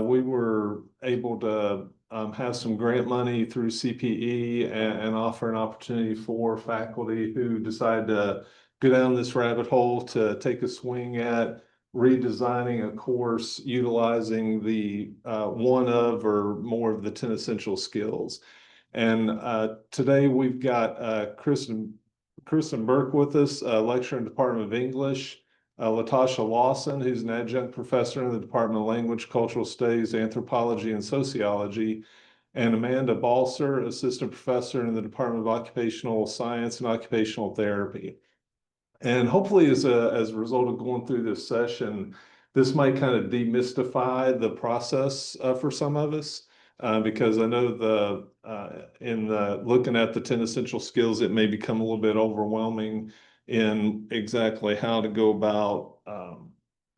we were able to have some grant money through CPE and offer an opportunity for faculty who decide to go down this rabbit hole to take a swing at redesigning a course utilizing the one of or more of the 10 essential skills. And today we've got Kristin Birk with us, lecturer in the Department of English, Latasha Lawson, who's an adjunct professor in the Department of Language, Cultural Studies, Anthropology, and Sociology, and Amanda Balser, assistant professor in the Department of Occupational Science and Occupational Therapy. And hopefully as a result of going through this session, this might kind of demystify the process for some of us. Because I know in looking at the 10 essential skills, it may become a little bit overwhelming in exactly how to go about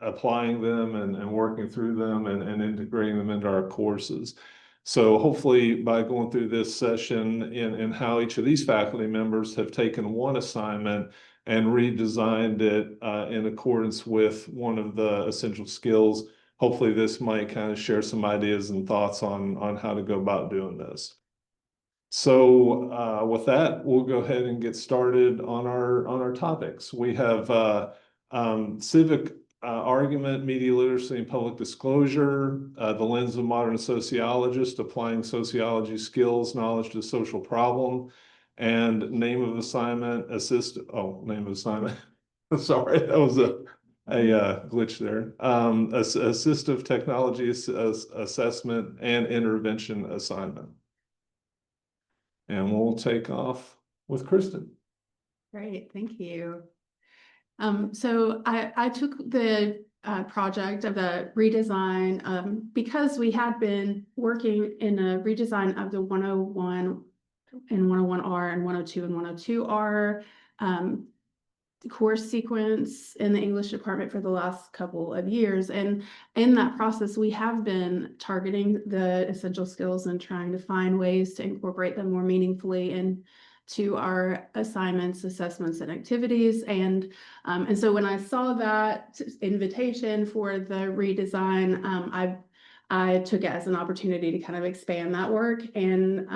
applying them and working through them and integrating them into our courses. So hopefully by going through this session in how each of these faculty members have taken one assignment and redesigned it in accordance with one of the essential skills, hopefully this might kind of share some ideas and thoughts on how to go about doing this. So with that, we'll go ahead and get started on our topics. We have civic argument, media literacy, and public disclosure, the lens of modern sociologist, applying sociology skills, knowledge to social problem, and name of assignment, name of assignment. Sorry, that was a glitch there. Assistive technology assessment and intervention assignment. And we'll take off with Kristin. Great, thank you. So I took the project of the redesign because we had been working in a redesign of the 101 and 101R and 102 and 102R course sequence in the English department for the last couple of years. And in that process, we have been targeting the essential skills and trying to find ways to incorporate them more meaningfully into our assignments, assessments, and activities. And so when I saw that invitation for the redesign, I took it as an opportunity to kind of expand that work. And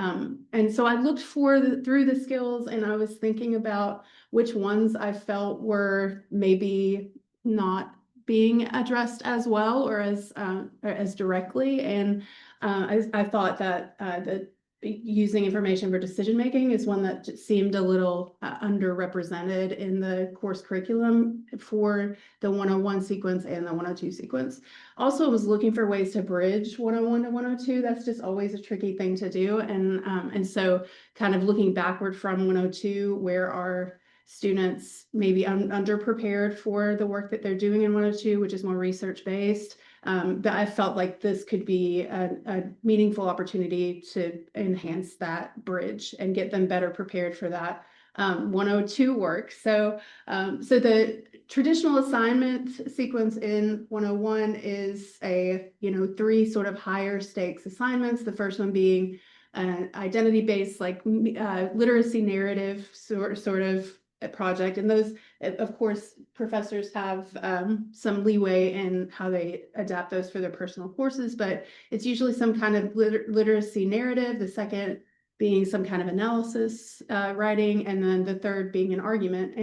so I looked through the skills, and I was thinking about which ones I felt were maybe not being addressed as well or as directly. And I thought that using information for decision making is one that just seemed a little underrepresented in the course curriculum for the 101 sequence and the 102 sequence. Also, I was looking for ways to bridge 101 to 102. That's just always a tricky thing to do. And so kind of looking backward from 102, where are students maybe underprepared for the work that they're doing in 102, which is more research-based. But I felt like this could be a meaningful opportunity to enhance that bridge and get them better prepared for that 102 work. So the traditional assignment sequence in 101 is a 3 sort of higher stakes assignments. The first one being an identity-based, like literacy narrative sort of a project, and those, of course, professors have some leeway in how they adapt those for their personal courses, but it's usually some kind of literacy narrative, the second being some kind of analysis writing, and then the third being an argument.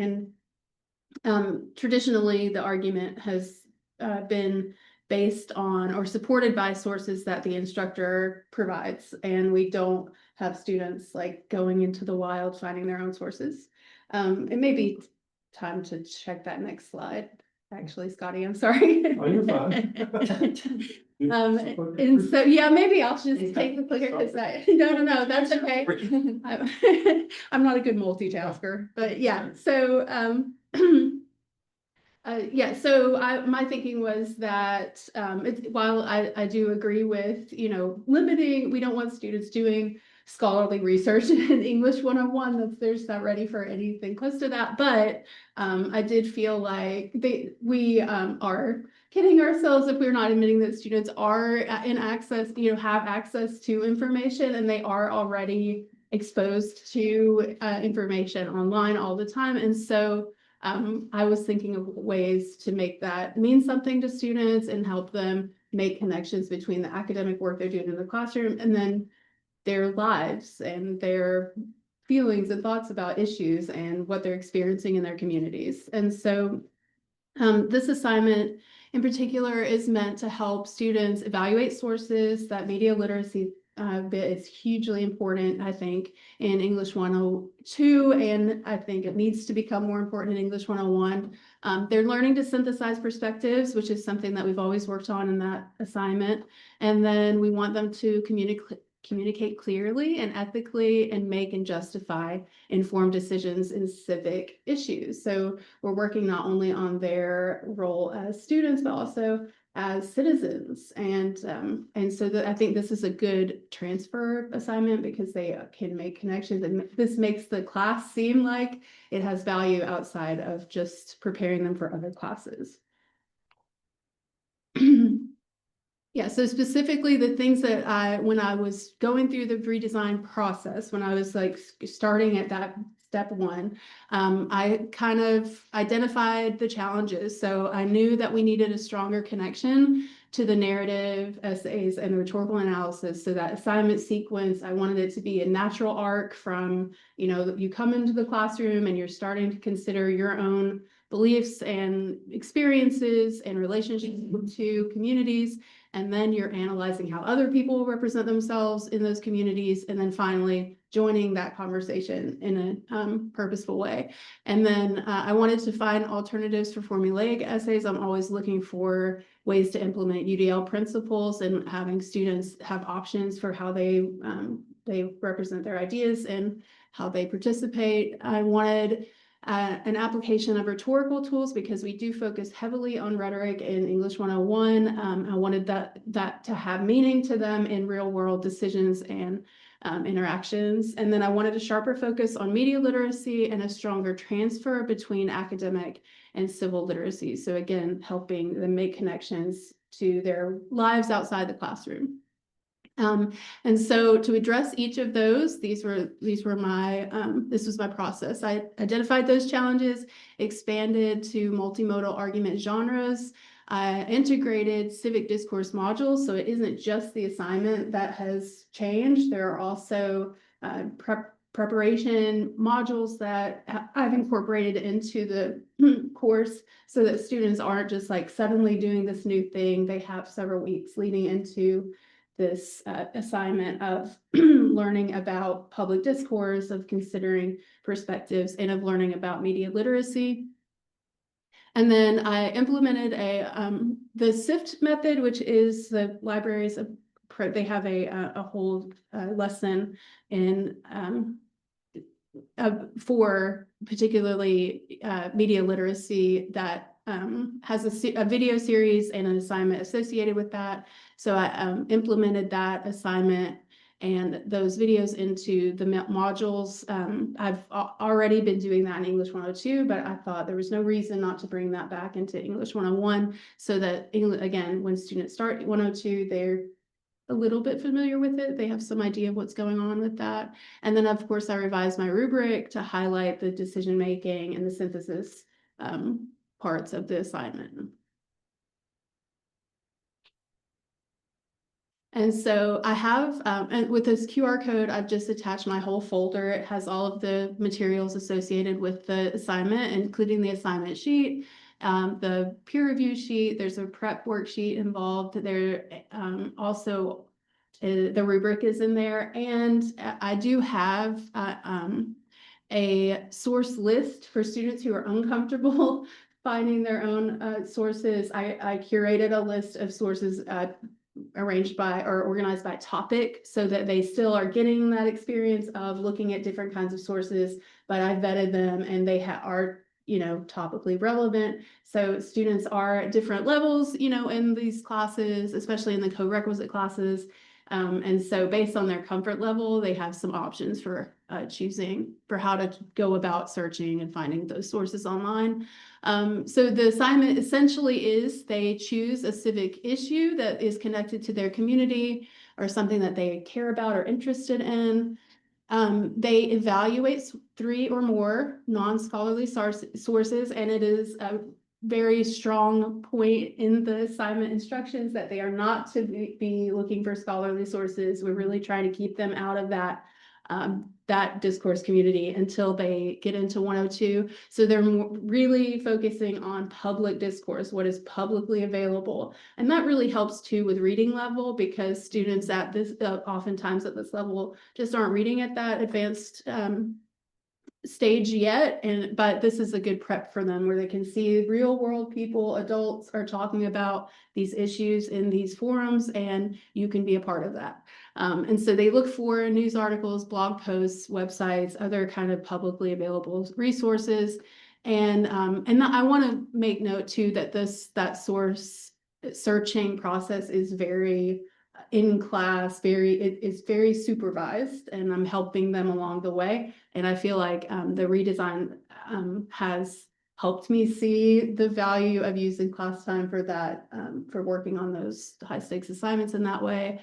And traditionally the argument has been based on or supported by sources that the instructor provides, and we don't have students like going into the wild finding their own sources. It may be time to check that next slide. Actually, Scotty, I'm sorry. Oh, you're fine. And so, yeah, maybe I'll just take the clicker because no, that's okay. I'm not a good multitasker, but yeah. So, my thinking was that while I do agree with, limiting, we don't want students doing scholarly research in English 101, they're just not ready for anything close to that. But I did feel like we are kidding ourselves if we're not admitting that students are in access, have access to information, and they are already exposed to information online all the time. And so I was thinking of ways to make that mean something to students and help them make connections between the academic work they're doing in the classroom and then their lives and their feelings and thoughts about issues and what they're experiencing in their communities. And so this assignment in particular is meant to help students evaluate sources. That media literacy bit is hugely important, I think, in English 102, and I think it needs to become more important in English 101. They're learning to synthesize perspectives, which is something that we've always worked on in that assignment. And then we want them to communicate clearly and ethically and make and justify informed decisions in civic issues. So we're working not only on their role as students, but also as citizens. And so I think this is a good transfer assignment because they can make connections, and this makes the class seem like it has value outside of just preparing them for other classes. Yeah, so specifically the things that when I was going through the redesign process, when I was like starting at that step one, I kind of identified the challenges. So I knew that we needed a stronger connection to the narrative, essays, and the rhetorical analysis. So that assignment sequence, I wanted it to be a natural arc from, you come into the classroom and you're starting to consider your own beliefs and experiences and relationships to communities. And then you're analyzing how other people represent themselves in those communities. And then finally joining that conversation in a purposeful way. And then I wanted to find alternatives for formulaic essays. I'm always looking for ways to implement UDL principles and having students have options for how they represent their ideas and how they participate. I wanted an application of rhetorical tools because we do focus heavily on rhetoric in English 101. I wanted that to have meaning to them in real world decisions and interactions. And then I wanted a sharper focus on media literacy and a stronger transfer between academic and civil literacy. So again, helping them make connections to their lives outside the classroom. And so to address each of those, this was my process. I identified those challenges, expanded to multimodal argument genres, integrated civic discourse modules. So it isn't just the assignment that has changed. There are also preparation modules that I've incorporated into the course so that students aren't just like suddenly doing this new thing. They have several weeks leading into this assignment of learning about public discourse, of considering perspectives, and of learning about media literacy. And then I implemented the SIFT method, which is the libraries. They have a whole lesson in for particularly media literacy that has a video series and an assignment associated with that. So I implemented that assignment and those videos into the modules. I've already been doing that in English 102, but I thought there was no reason not to bring that back into English 101 so that, again, when students start 102, they're a little bit familiar with it. They have some idea of what's going on with that. And then, of course, I revised my rubric to highlight the decision-making and the synthesis parts of the assignment. And so I have, and with this QR code, I've just attached my whole folder. It has all of the materials associated with the assignment, including the assignment sheet, the peer review sheet. There's a prep worksheet involved. There also the rubric is in there, and I do have a source list for students who are uncomfortable finding their own sources. I curated a list of sources arranged by or organized by topic so that they still are getting that experience of looking at different kinds of sources, but I vetted them and they are topically relevant. So students are at different levels, in these classes, especially in the co-requisite classes. And so based on their comfort level, they have some options for choosing for how to go about searching and finding those sources online. So the assignment essentially is they choose a civic issue that is connected to their community or something that they care about or interested in. They evaluate 3 or more non-scholarly sources, and it is a very strong point in the assignment instructions that they are not to be looking for scholarly sources. We're really trying to keep them out of that discourse community until they get into 102. So they're really focusing on public discourse, what is publicly available. And that really helps too with reading level, because students at this, oftentimes at this level, just aren't reading at that advanced stage yet, but this is a good prep for them, where they can see real world people, adults are talking about these issues in these forums, and you can be a part of that. And so they look for news articles, blog posts, websites, other kind of publicly available resources. And I want to make note too that that source searching process is very in class, it's very supervised, and I'm helping them along the way. And I feel like the redesign has helped me see the value of using class time for that, for working on those high stakes assignments in that way.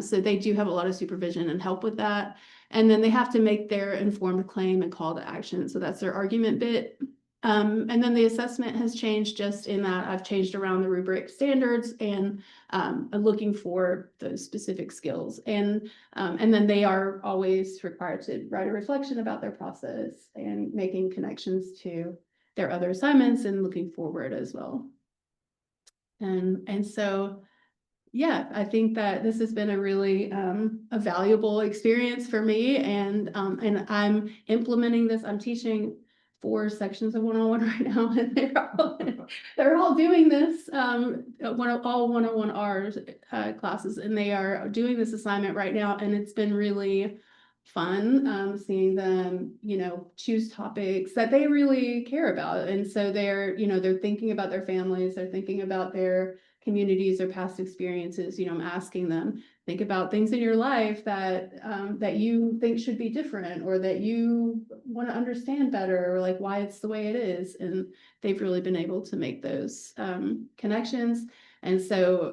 So they do have a lot of supervision and help with that. And then they have to make their informed claim and call to action. So that's their argument bit. And then the assessment has changed, just in that I've changed around the rubric standards and looking for those specific skills. And then they are always required to write a reflection about their process and making connections to their other assignments and looking forward as well. And so, yeah, I think that this has been a really a valuable experience for me, and I'm implementing this. I'm teaching 4 sections of 101 right now, and they're all doing this, all 101 R's classes, and they are doing this assignment right now, and it's been really fun seeing them, choose topics that they really care about. And so they're thinking about their families, they're thinking about their communities or past experiences. I'm asking them, think about things in your life that that you think should be different, or that you want to understand better, or like why it's the way it is. And they've really been able to make those connections. And so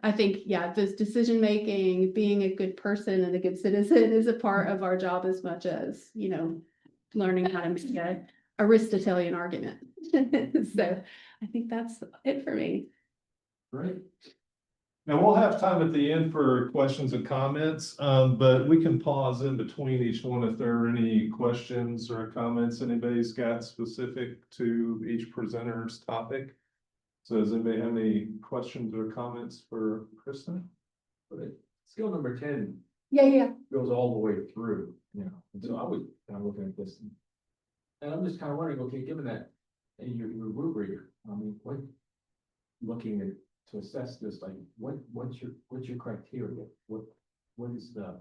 I think, yeah, this decision making, being a good person and a good citizen is a part of our job as much as, learning how to make an Aristotelian argument. So I think that's it for me. Great. Now we'll have time at the end for questions and comments, but we can pause in between each one if there are any questions or comments anybody's got specific to each presenter's topic. So does anybody have any questions or comments for Kristin? Skill number 10 Yeah. goes all the way through, and so I was kind of looking at this, and I'm just kind of wondering, okay, given that in your rubric, I mean, what, looking at to assess this, like what's your criteria? What is the?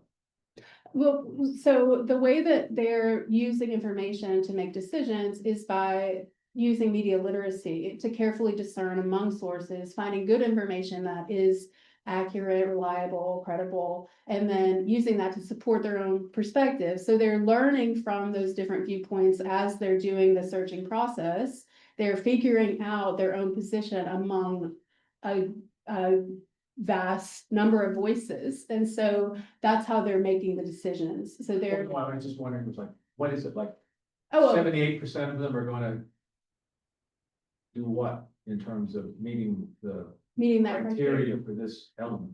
Well, so the way that they're using information to make decisions is by using media literacy to carefully discern among sources, finding good information that is accurate, reliable, credible, and then using that to support their own perspective. So they're learning from those different viewpoints as they're doing the searching process. They're figuring out their own position among a vast number of voices. And so that's how they're making the decisions. So they're. Well, I was just wondering, was like, what is it like? 78% of them are going to do what in terms of meeting that criteria for this element?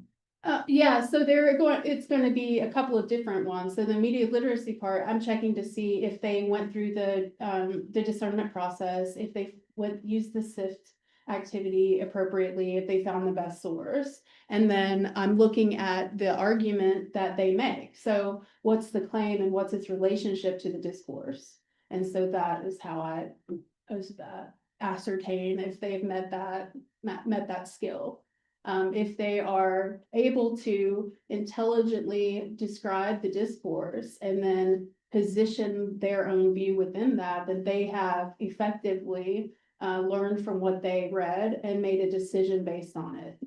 Yeah, so it's going to be a couple of different ones. So the media literacy part, I'm checking to see if they went through the discernment process, if they would use the SIFT activity appropriately, if they found the best source. And then I'm looking at the argument that they make. So what's the claim and what's its relationship to the discourse? And so that is how I ascertain if they've met that skill. If they are able to intelligently describe the discourse and then position their own view within that, then they have effectively learned from what they read and made a decision based on it.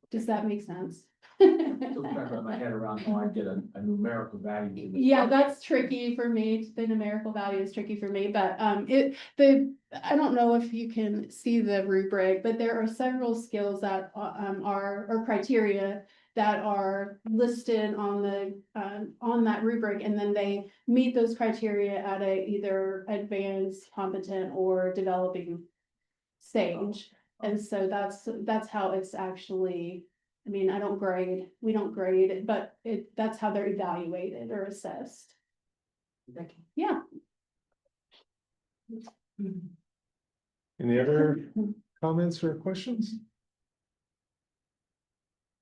Does that make sense? Still trying to wrap my head around how I get a numerical value. Yeah, that's tricky for me. The numerical value is tricky for me, but I don't know if you can see the rubric, but there are several skills that are or criteria that are listed on that rubric, and then they meet those criteria at a either advanced, competent, or developing stage. And so that's how it's actually, I mean, we don't grade it, but that's how they're evaluated or assessed. Thank you. Yeah. Any other comments or questions?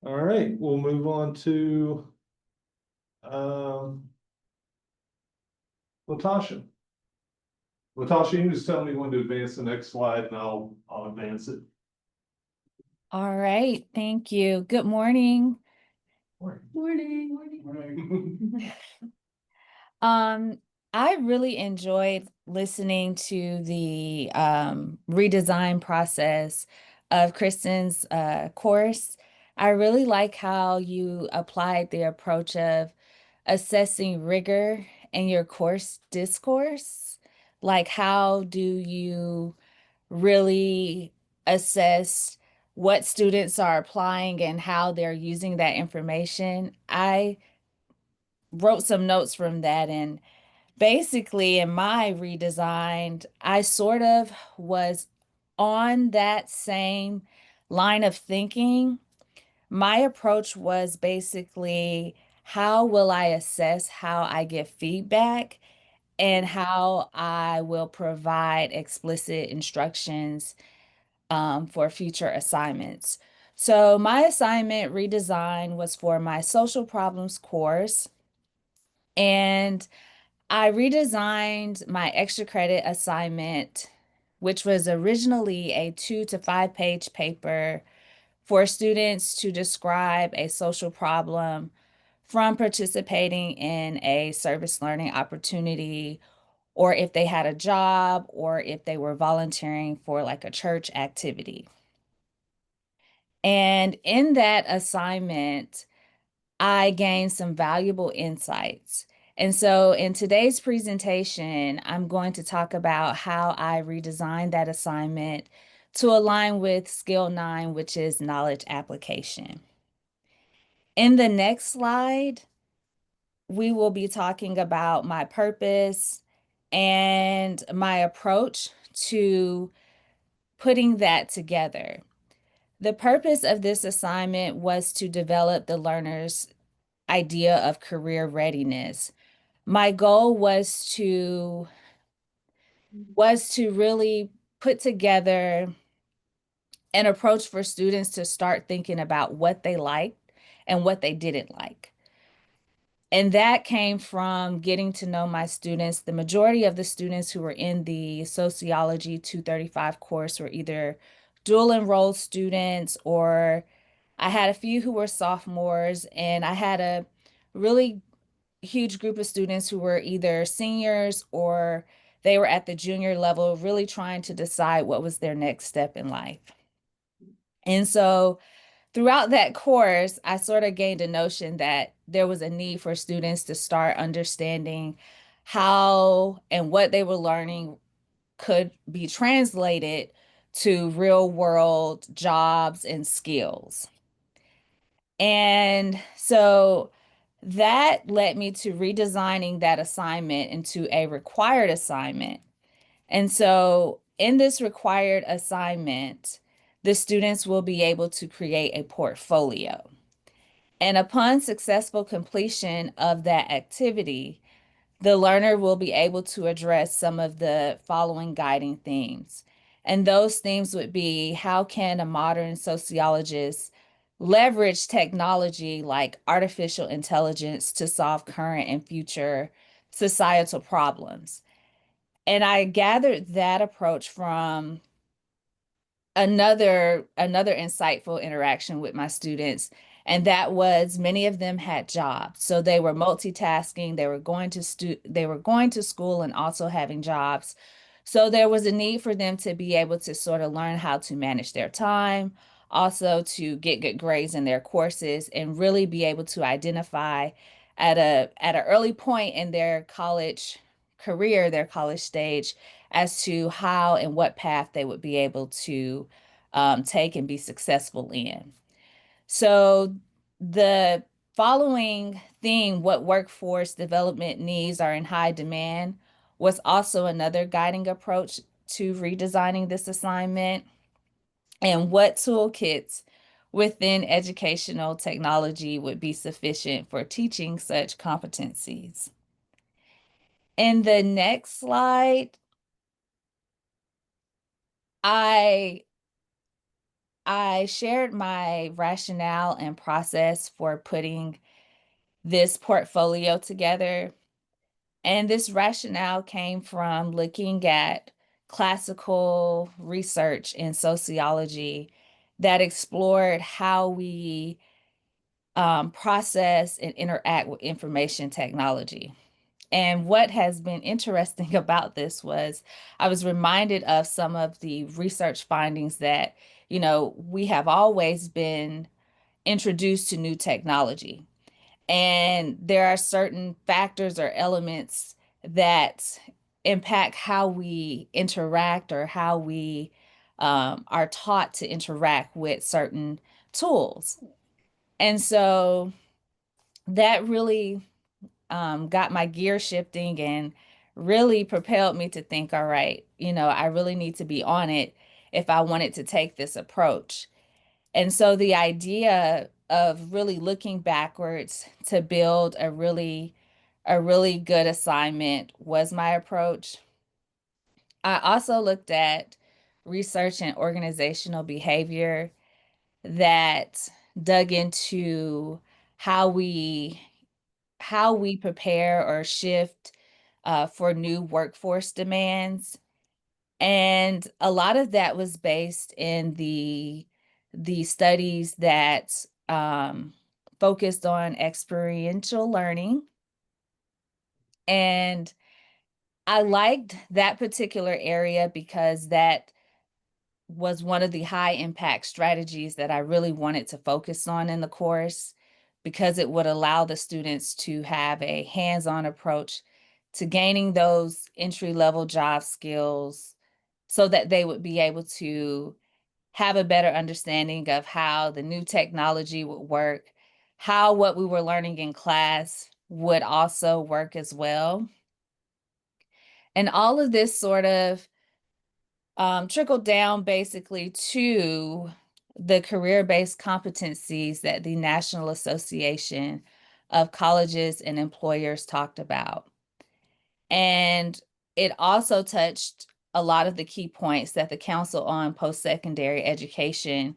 All right, we'll move on to Latasha. Latasha, you can just tell me when to advance the next slide and I'll advance it. All right, thank you. Good morning. Morning. I really enjoyed listening to the redesign process of Kristin's course. I really like how you applied the approach of assessing rigor in your course discourse. Like, how do you really assess what students are applying and how they're using that information? I wrote some notes from that, and basically in my redesigned, I sort of was on that same line of thinking. My approach was basically, how will I assess how I give feedback and how I will provide explicit instructions for future assignments. So my assignment redesign was for my social problems course, and I redesigned my extra credit assignment, which was originally a 2 to 5 page paper for students to describe a social problem from participating in a service learning opportunity, or if they had a job, or if they were volunteering for like a church activity. And in that assignment, I gained some valuable insights. And so in today's presentation, I'm going to talk about how I redesigned that assignment to align with skill 9, which is knowledge application. In the next slide, we will be talking about my purpose and my approach to putting that together. The purpose of this assignment was to develop the learner's idea of career readiness. My goal was to really put together an approach for students to start thinking about what they liked and what they didn't like. And that came from getting to know my students. The majority of the students who were in the Sociology 235 course were either dual enrolled students, or I had a few who were sophomores, and I had a really huge group of students who were either seniors or they were at the junior level, really trying to decide what was their next step in life. And so throughout that course, I sort of gained a notion that there was a need for students to start understanding how and what they were learning could be translated to real world jobs and skills. And so that led me to redesigning that assignment into a required assignment. And so in this required assignment, the students will be able to create a portfolio. And upon successful completion of that activity, the learner will be able to address some of the following guiding themes. And those themes would be, how can a modern sociologist leverage technology like artificial intelligence to solve current and future societal problems? And I gathered that approach from another insightful interaction with my students, and that was many of them had jobs. So they were multitasking, they were going to school and also having jobs. So there was a need for them to be able to sort of learn how to manage their time, also to get good grades in their courses, and really be able to identify at an early point in their college career, their college stage, as to how and what path they would be able to take and be successful in. So the following theme, what workforce development needs are in high demand, was also another guiding approach to redesigning this assignment, and what toolkits within educational technology would be sufficient for teaching such competencies. In the next slide, I shared my rationale and process for putting this portfolio together. And this rationale came from looking at classical research in sociology that explored how we process and interact with information technology. And what has been interesting about this was I was reminded of some of the research findings that, we have always been introduced to new technology. And there are certain factors or elements that impact how we interact or how we are taught to interact with certain tools. And so that really got my gear shifting and really propelled me to think, all right, I really need to be on it if I wanted to take this approach. And so the idea of really looking backwards to build a really good assignment was my approach. I also looked at research and organizational behavior that dug into how we prepare or shift for new workforce demands. And a lot of that was based in the studies that focused on experiential learning. And I liked that particular area because that was one of the high impact strategies that I really wanted to focus on in the course, because it would allow the students to have a hands-on approach to gaining those entry-level job skills so that they would be able to have a better understanding of how the new technology would work, how what we were learning in class would also work as well. And all of this sort of trickled down basically to the career-based competencies that the National Association of Colleges and Employers talked about. And it also touched a lot of the key points that the Council on Post-Secondary Education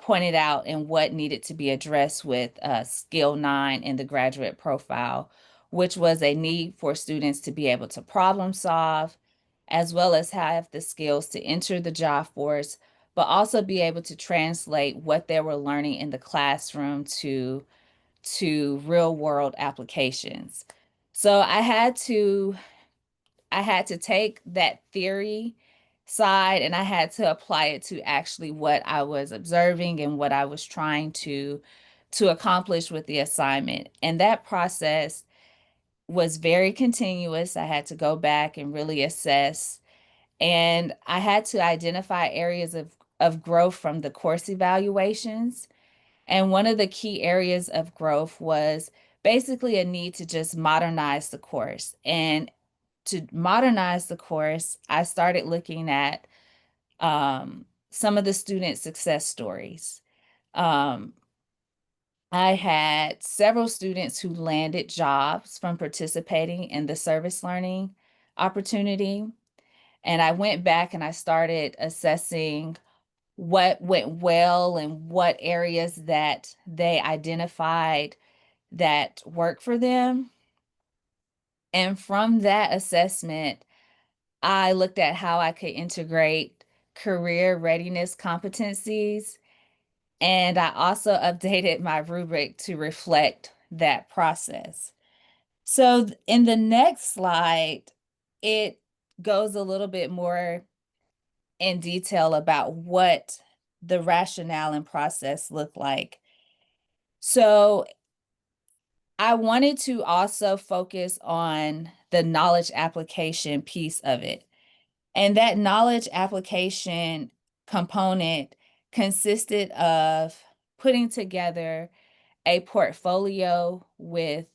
pointed out and what needed to be addressed with Skill 9 in the graduate profile, which was a need for students to be able to problem solve, as well as have the skills to enter the job force, but also be able to translate what they were learning in the classroom to real world applications. So I had to take that theory side and I had to apply it to actually what I was observing and what I was trying to accomplish with the assignment. And that process was very continuous. I had to go back and really assess, and I had to identify areas of growth from the course evaluations. And one of the key areas of growth was basically a need to just modernize the course. And to modernize the course, I started looking at some of the student success stories. I had several students who landed jobs from participating in the service learning opportunity. And I went back and I started assessing what went well and what areas that they identified that work for them. And from that assessment, I looked at how I could integrate career readiness competencies. And I also updated my rubric to reflect that process. So in the next slide, it goes a little bit more in detail about what the rationale and process look like. So I wanted to also focus on the knowledge application piece of it. And that knowledge application component consisted of putting together a portfolio with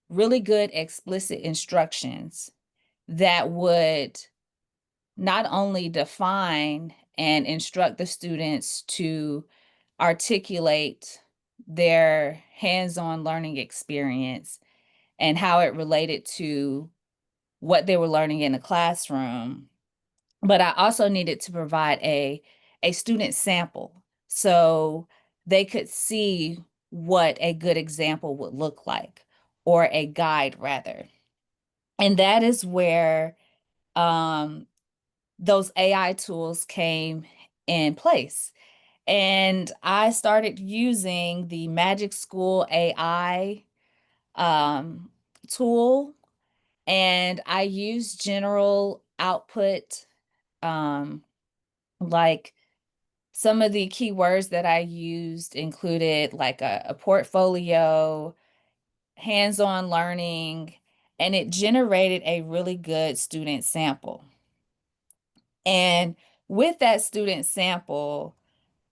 really good explicit instructions that would not only define and instruct the students to articulate their hands-on learning experience and how it related to what they were learning in the classroom, but I also needed to provide a student sample so they could see what a good example would look like, or a guide rather. And that is where those AI tools came in place. And I started using the Magic School AI tool, and I used general output, like some of the keywords that I used included like a portfolio, hands-on learning, and it generated a really good student sample. And with that student sample,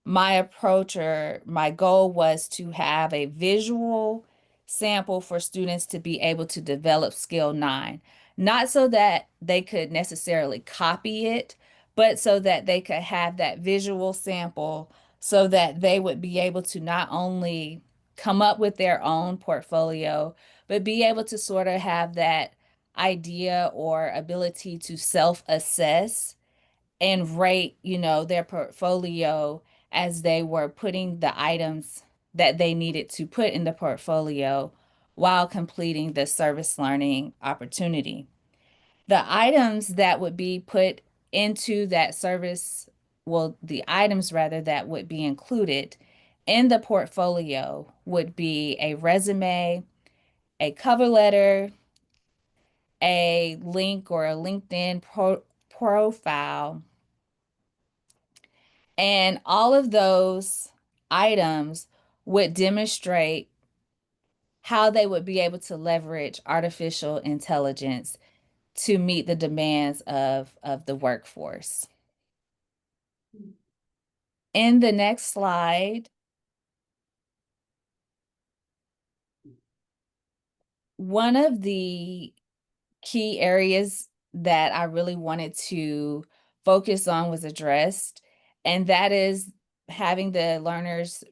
my approach or my goal was to have a visual sample for students to be able to develop skill 9, not so that they could necessarily copy it, but so that they could have that visual sample so that they would be able to not only come up with their own portfolio, but be able to sort of have that idea or ability to self-assess and rate, their portfolio as they were putting the items that they needed to put in the portfolio while completing the service learning opportunity. The items that would be put into that service, well, the items rather that would be included in the portfolio would be a resume, a cover letter, a link or a LinkedIn profile. And all of those items would demonstrate how they would be able to leverage artificial intelligence to meet the demands of the workforce. In the next slide, one of the key areas that I really wanted to focus on was addressed, and that is having the learners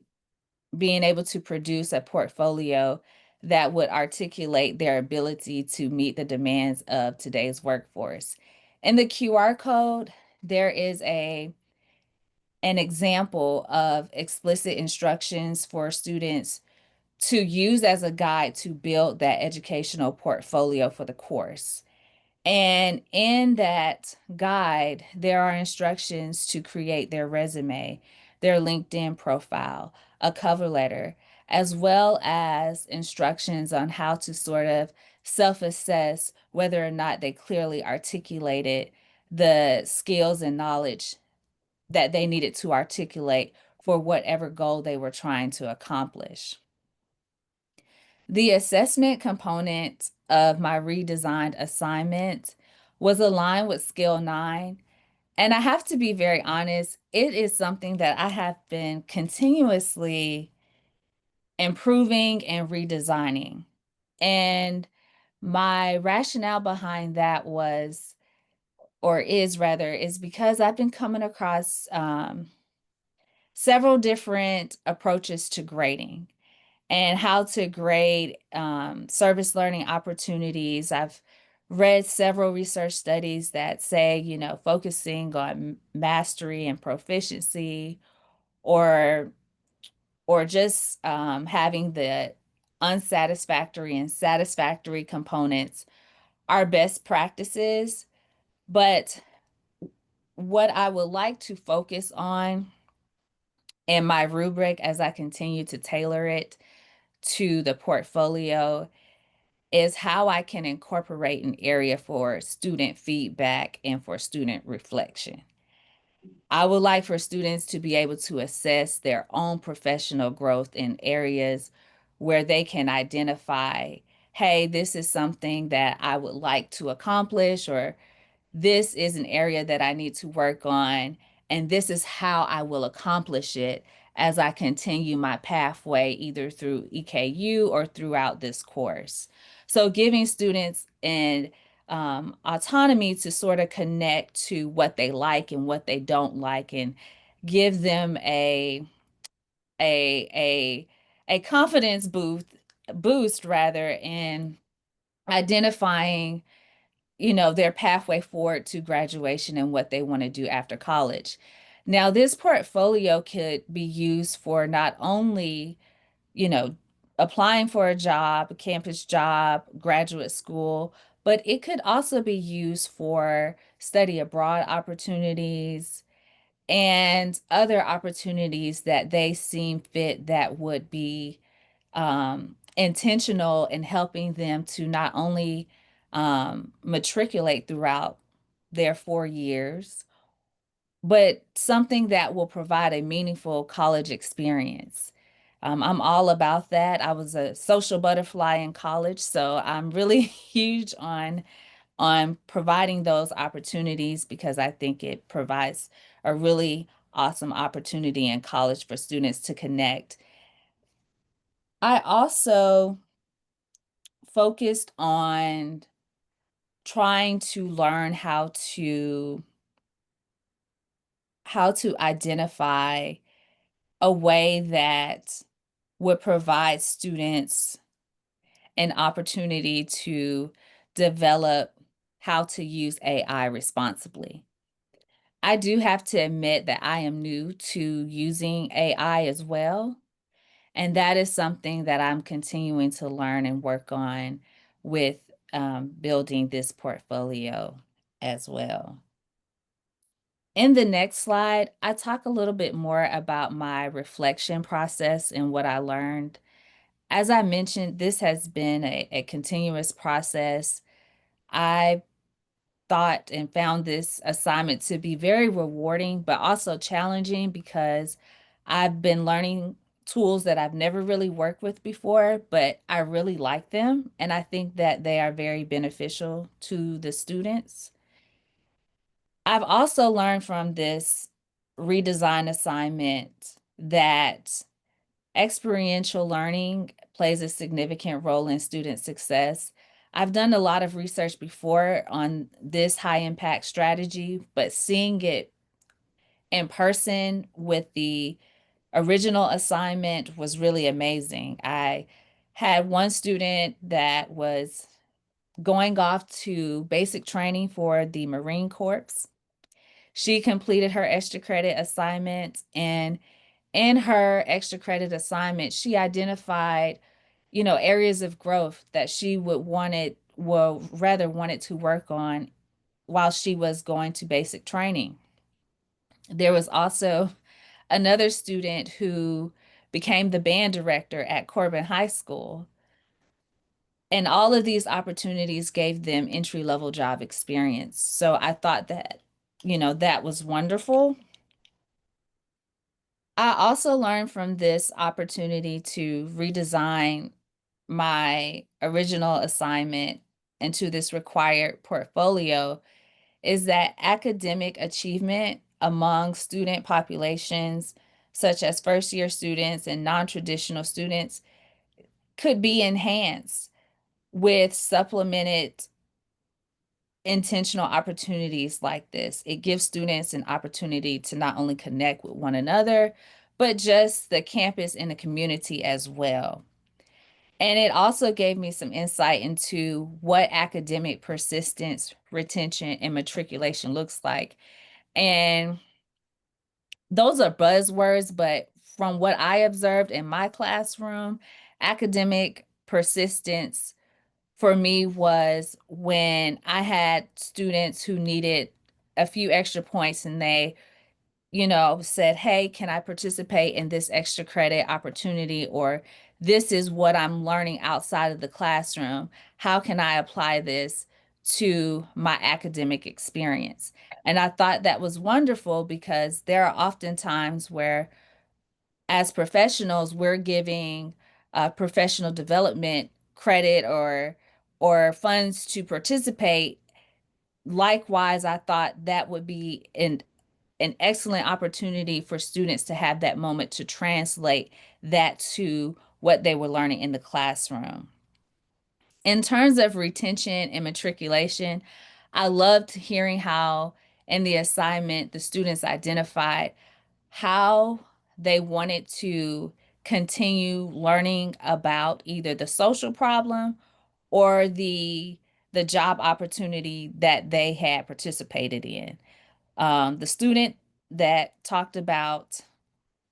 being able to produce a portfolio that would articulate their ability to meet the demands of today's workforce. In the QR code, there is an example of explicit instructions for students to use as a guide to build that educational portfolio for the course. And in that guide, there are instructions to create their resume, their LinkedIn profile, a cover letter, as well as instructions on how to sort of self-assess whether or not they clearly articulated the skills and knowledge that they needed to articulate for whatever goal they were trying to accomplish. The assessment component of my redesigned assignment was aligned with Skill 9. And I have to be very honest, it is something that I have been continuously improving and redesigning. And my rationale behind that was, or is rather, is because I've been coming across several different approaches to grading and how to grade service learning opportunities. I've read several research studies that say, focusing on mastery and proficiency, or just having the unsatisfactory and satisfactory components are best practices. But what I would like to focus on in my rubric as I continue to tailor it to the portfolio is how I can incorporate an area for student feedback and for student reflection. I would like for students to be able to assess their own professional growth in areas where they can identify, hey, this is something that I would like to accomplish, or this is an area that I need to work on, and this is how I will accomplish it as I continue my pathway either through EKU or throughout this course. So giving students an autonomy to sort of connect to what they like and what they don't like, and give them a confidence boost rather in identifying, you know, their pathway forward to graduation and what they want to do after college. Now, this portfolio could be used for not only, you know, applying for a job, a campus job, graduate school, but it could also be used for study abroad opportunities and other opportunities that they seem fit that would be intentional in helping them to not only matriculate throughout their 4 years, but something that will provide a meaningful college experience. I'm all about that. I was a social butterfly in college, so I'm really huge on providing those opportunities because I think it provides a really awesome opportunity in college for students to connect. I also focused on trying to learn how to identify a way that would provide students an opportunity to develop how to use AI responsibly. I do have to admit that I am new to using AI as well, and that is something that I'm continuing to learn and work on with building this portfolio as well. In the next slide, I talk a little bit more about my reflection process and what I learned. As I mentioned, this has been a continuous process. I thought and found this assignment to be very rewarding, but also challenging because I've been learning tools that I've never really worked with before, but I really like them. And I think that they are very beneficial to the students. I've also learned from this redesign assignment that experiential learning plays a significant role in student success. I've done a lot of research before on this high impact strategy, but seeing it in person with the original assignment was really amazing. I had one student that was going off to basic training for the Marine Corps. She completed her extra credit assignment, and in her extra credit assignment, she identified, you know, areas of growth that she wanted to work on while she was going to basic training. There was also another student who became the band director at Corbin High School. And all of these opportunities gave them entry-level job experience. So I thought that, you know, that was wonderful. I also learned from this opportunity to redesign my original assignment into this required portfolio is that academic achievement among student populations, such as first-year students and non-traditional students, could be enhanced with supplemented intentional opportunities like this. It gives students an opportunity to not only connect with one another, but just the campus and the community as well. And it also gave me some insight into what academic persistence, retention, and matriculation looks like. And those are buzzwords, but from what I observed in my classroom, academic persistence for me was when I had students who needed a few extra points and they, you know, said, hey, can I participate in this extra credit opportunity? Or this is what I'm learning outside of the classroom. How can I apply this to my academic experience? And I thought that was wonderful because there are often times where, as professionals, we're giving professional development credit or funds to participate. Likewise, I thought that would be an excellent opportunity for students to have that moment to translate that to what they were learning in the classroom. In terms of retention and matriculation, I loved hearing how in the assignment the students identified how they wanted to continue learning about either the social problem or the job opportunity that they had participated in. The student that talked about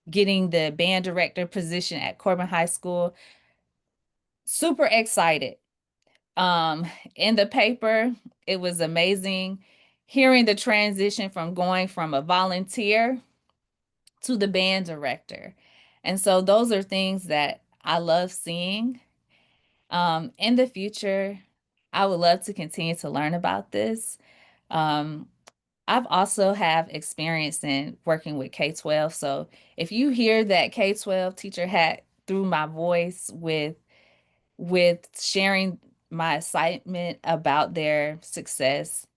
getting the band director position at Corbin High School, super excited. In the paper, it was amazing hearing the transition from going from a volunteer to the band director. And so those are things that I love seeing. In the future, I would love to continue to learn about this. I've also have experience in working with K-12. So if you hear that K-12 teacher hat through my voice with sharing my excitement about their success,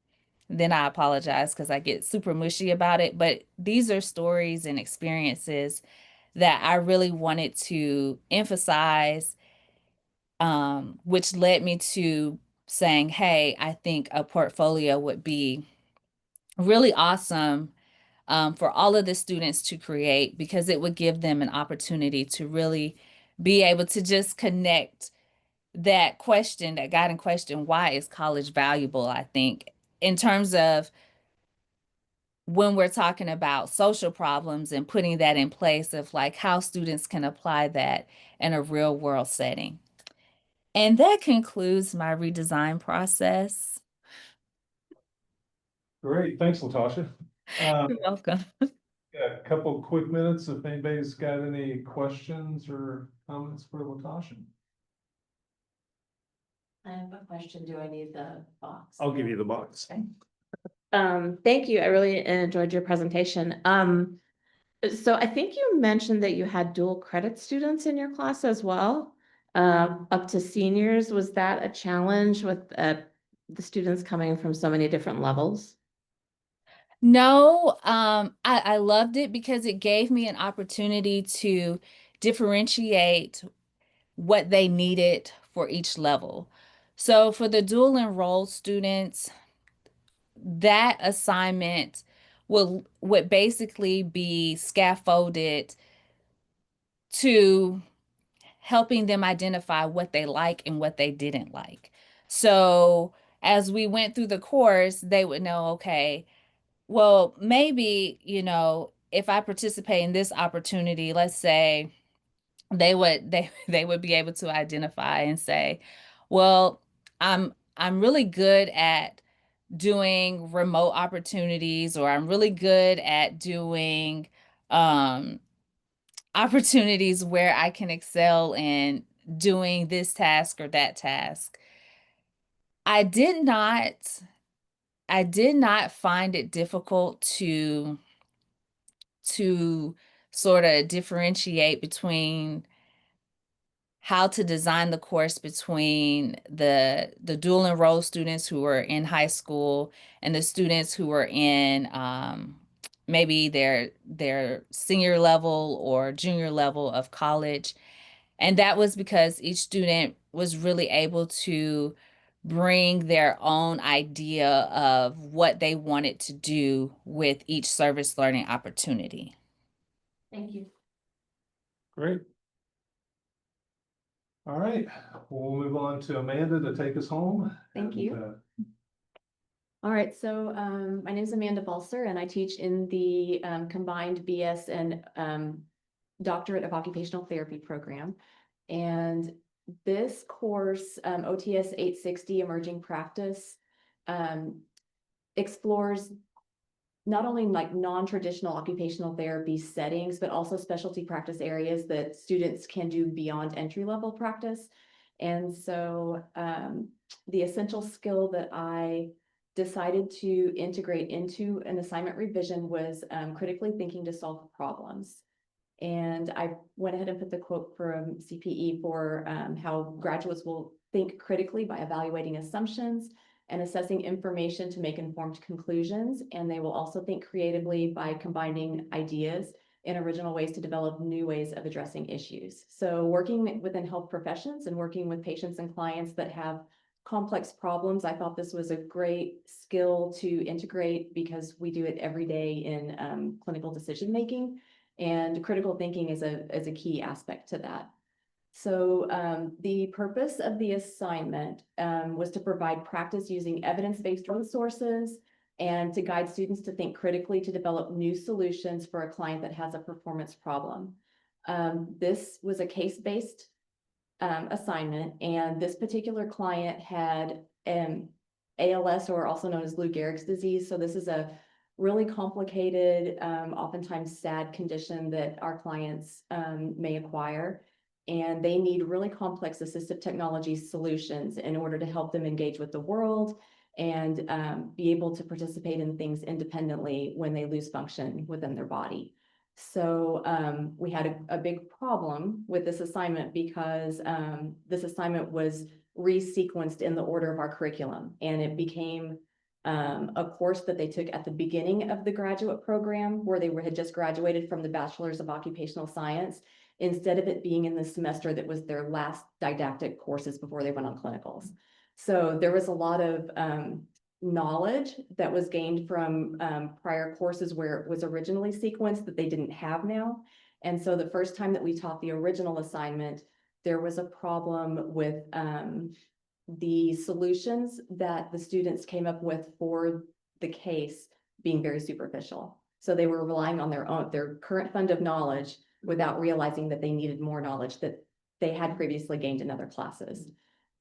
then I apologize because I get super mushy about it. But these are stories and experiences that I really wanted to emphasize, which led me to saying, hey, I think a portfolio would be really awesome for all of the students to create, because it would give them an opportunity to really be able to just connect that question, that guiding question, why is college valuable? I think in terms of when we're talking about social problems and putting that in place of like how students can apply that in a real world setting. And that concludes my redesign process. Great, thanks, Latasha. You're welcome. Yeah, a couple quick minutes if anybody's got any questions or comments for Latasha. I have a question. Do I need the box? I'll give you the box. Okay. Thank you. I really enjoyed your presentation. So I think you mentioned that you had dual credit students in your class as well, up to seniors. Was that a challenge with the students coming from so many different levels? No, I loved it because it gave me an opportunity to differentiate what they needed for each level. So for the dual enrolled students, that assignment would basically be scaffolded to helping them identify what they like and what they didn't like. So as we went through the course, they would know, okay, well, maybe, if I participate in this opportunity, let's say they would be able to identify and say, well, I'm really good at doing remote opportunities, or I'm really good at doing opportunities where I can excel in doing this task or that task. I did not find it difficult to sort of differentiate between how to design the course between the dual enrolled students who were in high school and the students who were in maybe their senior level or junior level of college. And that was because each student was really able to bring their own idea of what they wanted to do with each service learning opportunity. Thank you. Great. All right, we'll move on to Amanda to take us home. Thank you. All right, so my name is Amanda Balser, and I teach in the combined BS and Doctorate of Occupational Therapy program. And this course, OTS 860 Emerging Practice, explores not only like non-traditional occupational therapy settings, but also specialty practice areas that students can do beyond entry-level practice. And so the essential skill that I decided to integrate into an assignment revision was critically thinking to solve problems. And I went ahead and put the quote from CPE for how graduates will think critically by evaluating assumptions, and assessing information to make informed conclusions. And they will also think creatively by combining ideas in original ways to develop new ways of addressing issues. So working within health professions and working with patients and clients that have complex problems, I thought this was a great skill to integrate because we do it every day in clinical decision making, and critical thinking is a key aspect to that. So the purpose of the assignment was to provide practice using evidence-based resources and to guide students to think critically to develop new solutions for a client that has a performance problem. This was a case-based assignment, and this particular client had ALS, or also known as Lou Gehrig's disease. So this is a really complicated, oftentimes sad condition that our clients may acquire. And they need really complex assistive technology solutions in order to help them engage with the world and be able to participate in things independently when they lose function within their body. So we had a big problem with this assignment because this assignment was resequenced in the order of our curriculum, and it became a course that they took at the beginning of the graduate program where they had just graduated from the Bachelor's of Occupational Science, instead of it being in the semester that was their last didactic courses before they went on clinicals. So there was a lot of knowledge that was gained from prior courses where it was originally sequenced that they didn't have now. And so the first time that we taught the original assignment, there was a problem with the solutions that the students came up with for the case being very superficial. So they were relying on their current fund of knowledge without realizing that they needed more knowledge that they had previously gained in other classes.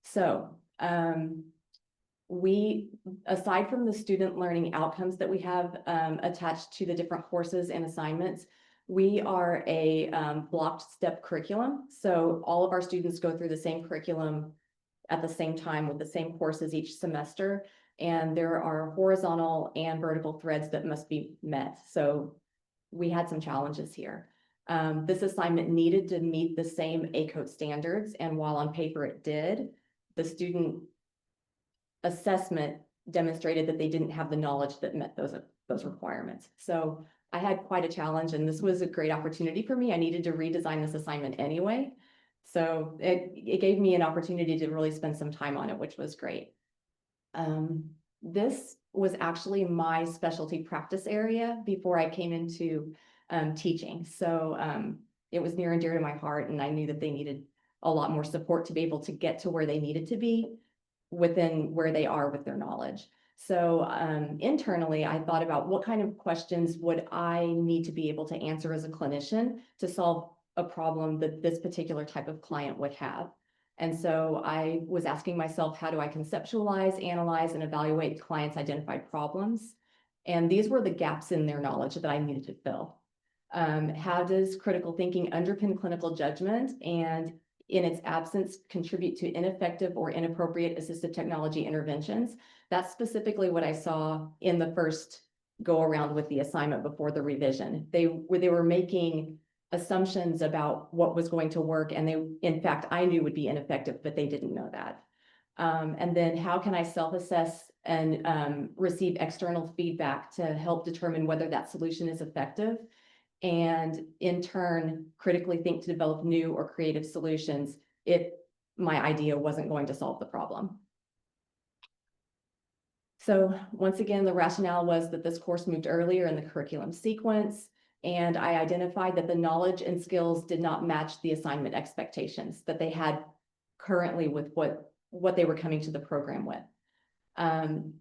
So we, aside from the student learning outcomes that we have attached to the different courses and assignments, we are a blocked step curriculum. So all of our students go through the same curriculum at the same time with the same courses each semester. And there are horizontal and vertical threads that must be met. So we had some challenges here. This assignment needed to meet the same ACOTE standards, and while on paper it did, the student assessment demonstrated that they didn't have the knowledge that met those requirements. So I had quite a challenge, and this was a great opportunity for me. I needed to redesign this assignment anyway. So it gave me an opportunity to really spend some time on it, which was great. This was actually my specialty practice area before I came into teaching. So it was near and dear to my heart, and I knew that they needed a lot more support to be able to get to where they needed to be within where they are with their knowledge. So internally, I thought about what kind of questions would I need to be able to answer as a clinician to solve a problem that this particular type of client would have. And so I was asking myself, how do I conceptualize, analyze, and evaluate clients' identified problems? And these were the gaps in their knowledge that I needed to fill. How does critical thinking underpin clinical judgment, and in its absence contribute to ineffective or inappropriate assistive technology interventions? That's specifically what I saw in the first go around with the assignment before the revision. They were making assumptions about what was going to work, and they, in fact, I knew would be ineffective, but they didn't know that. And then how can I self-assess and receive external feedback to help determine whether that solution is effective, and in turn critically think to develop new or creative solutions if my idea wasn't going to solve the problem. So once again, the rationale was that this course moved earlier in the curriculum sequence, and I identified that the knowledge and skills did not match the assignment expectations that they had currently with what they were coming to the program with.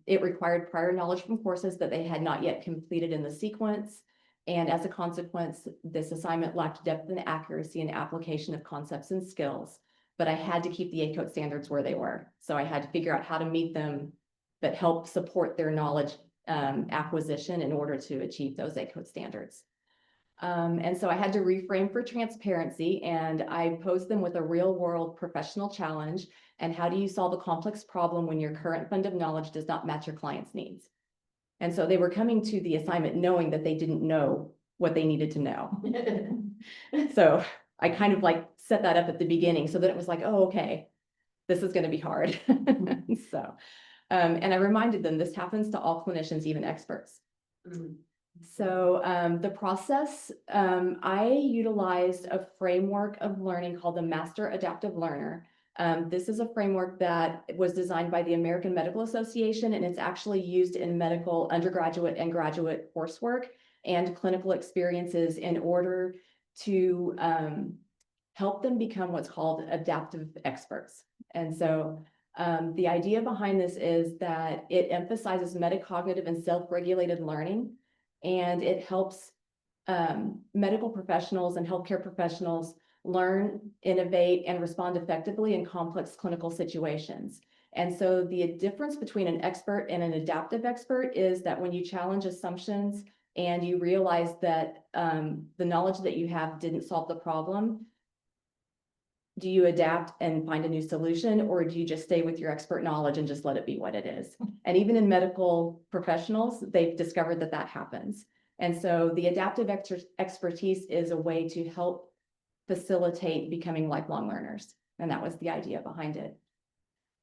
It required prior knowledge from courses that they had not yet completed in the sequence. And as a consequence, this assignment lacked depth and accuracy in application of concepts and skills, but I had to keep the ACOTE standards where they were. So I had to figure out how to meet them, but help support their knowledge acquisition in order to achieve those ACOTE standards. And so I had to reframe for transparency, and I posed them with a real world professional challenge. And how do you solve a complex problem when your current fund of knowledge does not match your client's needs? And so they were coming to the assignment knowing that they didn't know what they needed to know. So I kind of like set that up at the beginning so that it was like, oh, okay, this is going to be hard. So And I reminded them this happens to all clinicians, even experts. So the process, I utilized a framework of learning called the Master Adaptive Learner. This is a framework that was designed by the American Medical Association, and it's actually used in medical undergraduate and graduate coursework and clinical experiences in order to help them become what's called adaptive experts. And so the idea behind this is that it emphasizes metacognitive and self-regulated learning, and it helps medical professionals and healthcare professionals learn, innovate, and respond effectively in complex clinical situations. And so the difference between an expert and an adaptive expert is that when you challenge assumptions and you realize that the knowledge that you have didn't solve the problem, do you adapt and find a new solution, or do you just stay with your expert knowledge and just let it be what it is? And even in medical professionals, they've discovered that that happens. And so the adaptive expertise is a way to help facilitate becoming lifelong learners. And that was the idea behind it.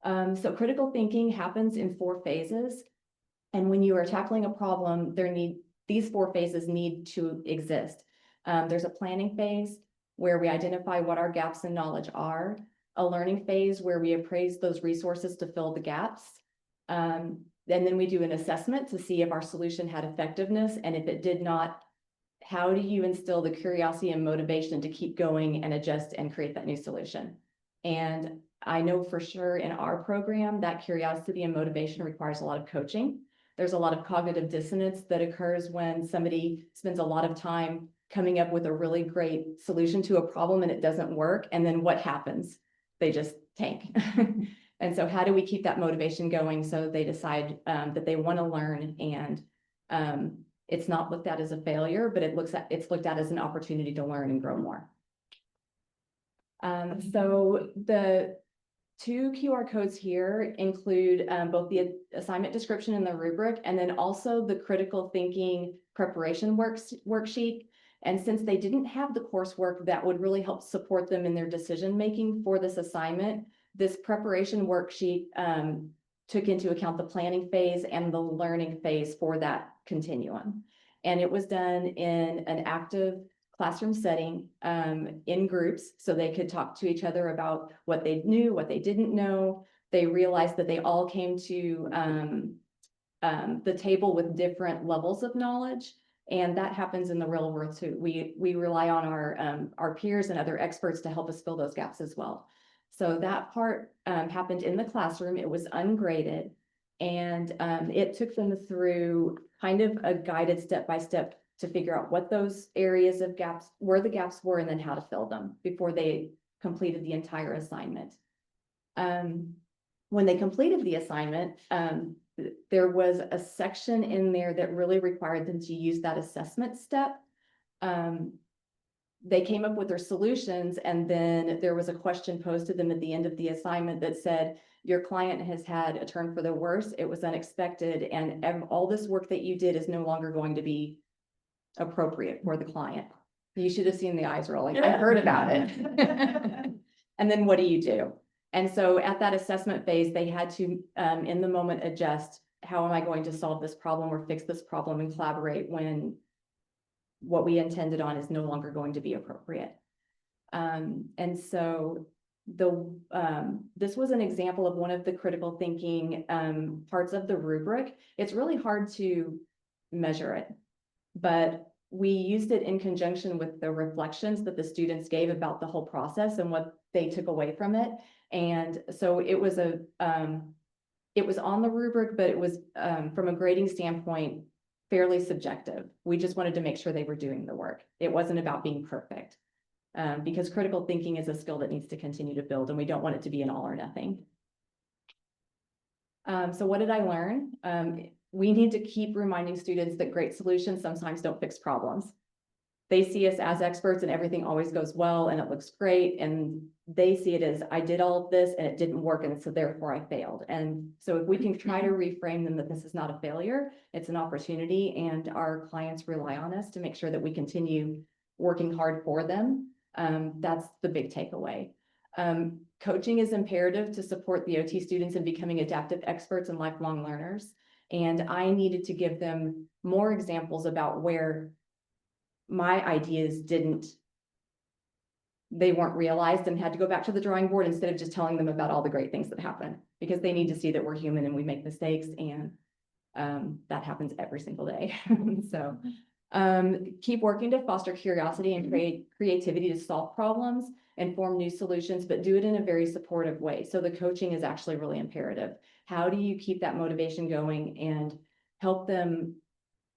So critical thinking happens in 4 phases. And when you are tackling a problem, these 4 phases need to exist. There's a planning phase where we identify what our gaps in knowledge are, a learning phase where we appraise those resources to fill the gaps. And then we do an assessment to see if our solution had effectiveness, and if it did not, how do you instill the curiosity and motivation to keep going and adjust and create that new solution? And I know for sure in our program that curiosity and motivation requires a lot of coaching. There's a lot of cognitive dissonance that occurs when somebody spends a lot of time coming up with a really great solution to a problem and it doesn't work. And then what happens? They just tank. And so how do we keep that motivation going so they decide that they want to learn, and it's not looked at as a failure, but it's looked at as an opportunity to learn and grow more. So the 2 QR codes here include both the assignment description and the rubric, and then also the critical thinking preparation worksheet. And since they didn't have the coursework that would really help support them in their decision-making for this assignment, this preparation worksheet took into account the planning phase and the learning phase for that continuum. And it was done in an active classroom setting in groups, so they could talk to each other about what they knew, what they didn't know. They realized that they all came to the table with different levels of knowledge. And that happens in the real world too. We rely on our peers and other experts to help us fill those gaps as well. So that part happened in the classroom. It was ungraded, and it took them through kind of a guided step-by-step to figure out what those areas of gaps, where the gaps were, and then how to fill them before they completed the entire assignment. When they completed the assignment, there was a section in there that really required them to use that assessment step. They came up with their solutions, and then there was a question posed to them at the end of the assignment that said, your client has had a turn for the worse. It was unexpected, and all this work that you did is no longer going to be appropriate for the client. You should have seen the eyes rolling. I heard about it. And then what do you do? And so at that assessment phase, they had to, in the moment, adjust, how am I going to solve this problem or fix this problem and collaborate when what we intended on is no longer going to be appropriate. And so this was an example of one of the critical thinking parts of the rubric. It's really hard to measure it, but we used it in conjunction with the reflections that the students gave about the whole process and what they took away from it. And so it was on the rubric, but it was from a grading standpoint fairly subjective. We just wanted to make sure they were doing the work. It wasn't about being perfect, because critical thinking is a skill that needs to continue to build, and we don't want it to be an all or nothing. So what did I learn? We need to keep reminding students that great solutions sometimes don't fix problems. They see us as experts and everything always goes well and it looks great. And they see it as, I did all of this and it didn't work, and so therefore I failed. And so if we can try to reframe them that this is not a failure, it's an opportunity, and our clients rely on us to make sure that we continue working hard for them. That's the big takeaway. coaching is imperative to support the OT students in becoming adaptive experts and lifelong learners. And I needed to give them more examples about where my ideas they weren't realized and had to go back to the drawing board instead of just telling them about all the great things that happen, because they need to see that we're human and we make mistakes, and that happens every single day. So keep working to foster curiosity and creativity to solve problems and form new solutions, but do it in a very supportive way. So the coaching is actually really imperative. How do you keep that motivation going and help them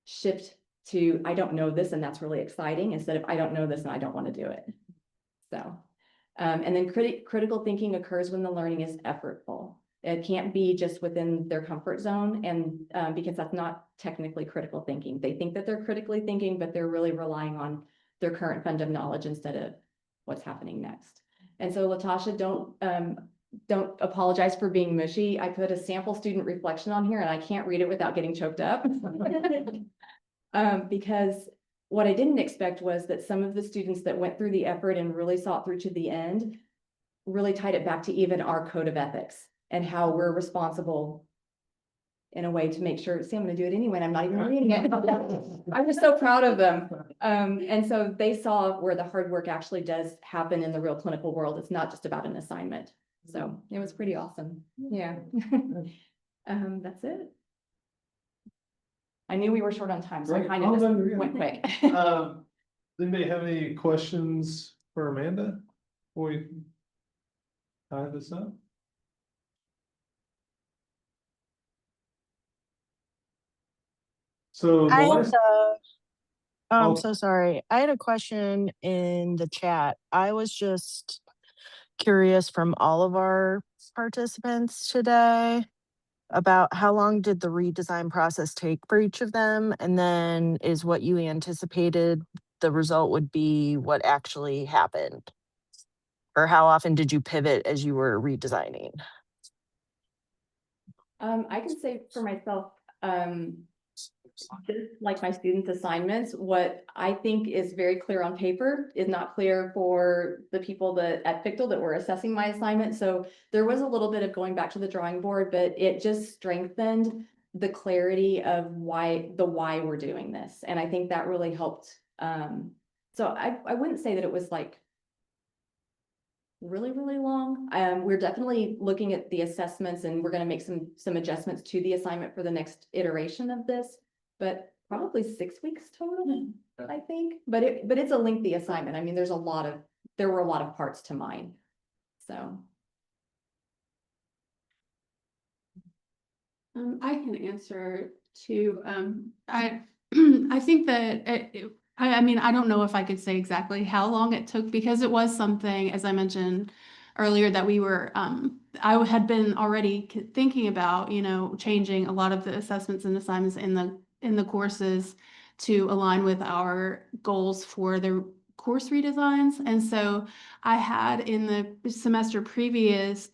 shift to, I don't know this and that's really exciting, instead of I don't know this and I don't want to do it. So, and then critical thinking occurs when the learning is effortful. It can't be just within their comfort zone, and because that's not technically critical thinking. They think that they're critically thinking, but they're really relying on their current fund of knowledge instead of what's happening next. And so Latasha, don't apologize for being mushy. I put a sample student reflection on here and I can't read it without getting choked up. Because what I didn't expect was that some of the students that went through the effort and really saw it through to the end really tied it back to even our code of ethics and how we're responsible in a way to make sure, see, I'm going to do it anyway, and I'm not even reading it. I'm just so proud of them. And so they saw where the hard work actually does happen in the real clinical world. It's not just about an assignment. So it was pretty awesome. Yeah. That's it. I knew we were short on time, so I Great. kind Oh, of no, just you're good. went quick. Does anybody have any questions for Amanda before we tie this up? So the I had last, I'm oh, so sorry. I had a question in the chat. I was just curious from all of our participants today about how long did the redesign process take for each of them? And then is what you anticipated the result would be what actually happened? Or how often did you pivot as you were redesigning? I can say for myself, just like my students' assignments, what I think is very clear on paper is not clear for the people that at FCT&L that were assessing my assignment. So there was a little bit of going back to the drawing board, but it just strengthened the clarity of why we're doing this. And I think that really helped. So I wouldn't say that it was like really, really long. We're definitely looking at the assessments, and we're going to make some adjustments to the assignment for the next iteration of this, but probably 6 weeks total, I think. But it's a lengthy assignment. I mean, there were a lot of parts to mine. So. I can answer too. I think that I mean, I don't know if I could say exactly how long it took, because it was something, as I mentioned earlier, that we were I had been already thinking about, changing a lot of the assessments and assignments in the courses to align with our goals for the course redesigns. And so I had in the semester previous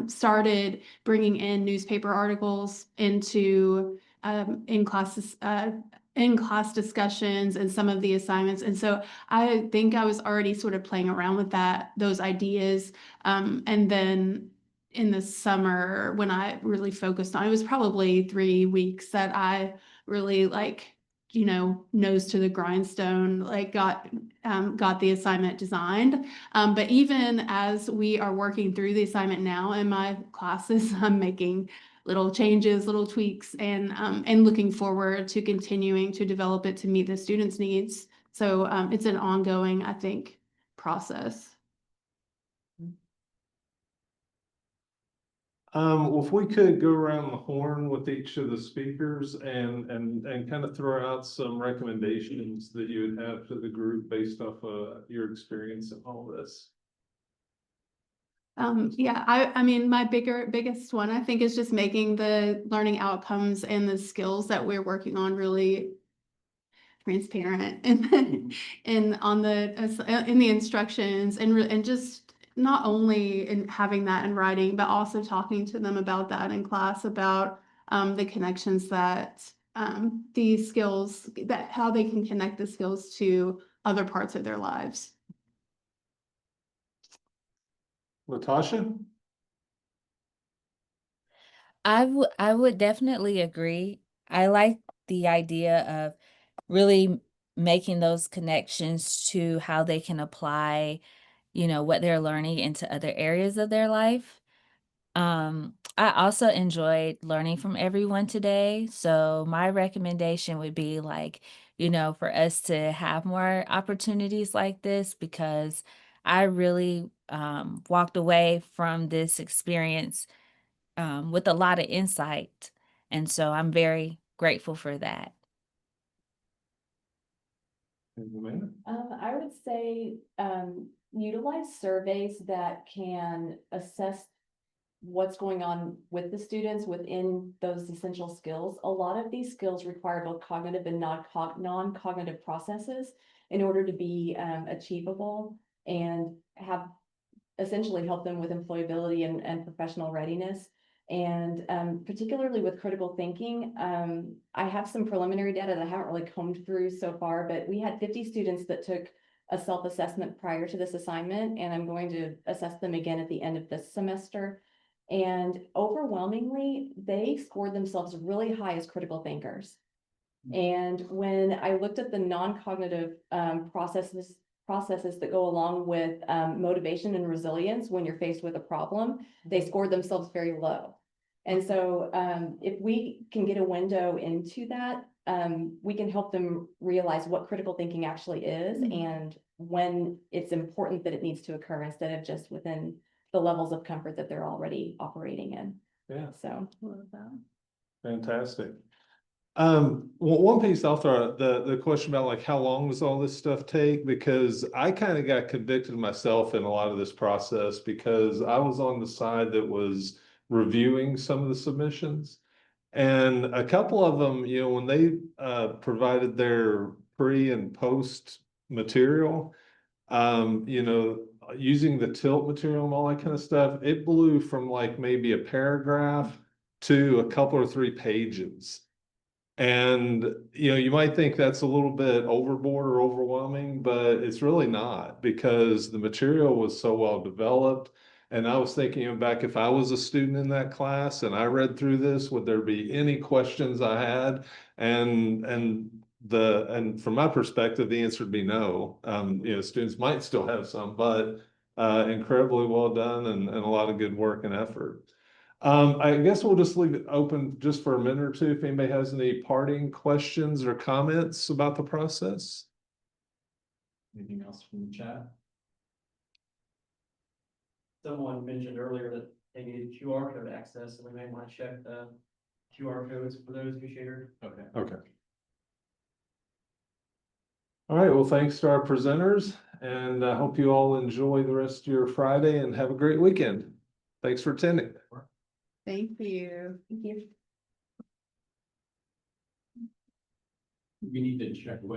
started bringing in newspaper articles into in class discussions and some of the assignments. And so I think I was already sort of playing around with those ideas. And then in the summer, when I really focused on, it was probably 3 weeks that I really nose to the grindstone, got the assignment designed. But even as we are working through the assignment now in my classes, I'm making little changes, little tweaks, and looking forward to continuing to develop it to meet the students' needs. So it's an ongoing, I think, process. well, if we could go around the horn with each of the speakers and kind of throw out some recommendations that you would have to the group based off of your experience in all this. Yeah, I mean, my biggest one, I think, is just making the learning outcomes and the skills that we're working on really transparent and on in the instructions, and just not only in having that in writing, but also talking to them about that in class, about the connections that these skills, that how they can connect the skills to other parts of their lives. Latasha? I would definitely agree. I like the idea of really making those connections to how they can apply, what they're learning into other areas of their life. I also enjoyed learning from everyone today. So my recommendation would be like, for us to have more opportunities like this because I really walked away from this experience with a lot of insight. And so I'm very grateful for that. Amanda? I would say, utilize surveys that can assess what's going on with the students within those essential skills. A lot of these skills require both cognitive and non-cognitive processes in order to be achievable and have essentially help them with employability and professional readiness. And particularly with critical thinking, I have some preliminary data that I haven't really combed through so far, but we had 50 students that took a self-assessment prior to this assignment, and I'm going to assess them again at the end of this semester. And overwhelmingly, they scored themselves really high as critical thinkers. And when I looked at the non-cognitive processes that go along with motivation and resilience when you're faced with a problem, they scored themselves very low. And so if we can get a window into that, we can help them realize what critical thinking actually is and when it's important that it needs to occur instead of just within the levels of comfort that they're already operating in. Yeah. So. Fantastic. Well, one piece I'll throw out, the question about like how long does all this stuff take? Because I kind of got convicted myself in a lot of this process because I was on the side that was reviewing some of the submissions. And a couple of them, when they provided their pre and post material, using the tilt material and all that kind of stuff, it blew from like maybe a paragraph to a couple or 3 pages. And, you might think that's a little bit overboard or overwhelming, but it's really not because the material was so well developed. And I was thinking back, if I was a student in that class and I read through this, would there be any questions I had? And from my perspective, the answer would be no. Students might still have some, but incredibly well done and a lot of good work and effort. I guess we'll just leave it open just for a minute or two if anybody has any parting questions or comments about the process. Anything else from the chat? Someone mentioned earlier that they needed QR code access, so we may want to check the QR codes for those who shared. Okay. Okay. All right, well, thanks to our presenters, and I hope you all enjoy the rest of your Friday and have a great weekend. Thanks for attending. Thank you. Thank you. We need to check what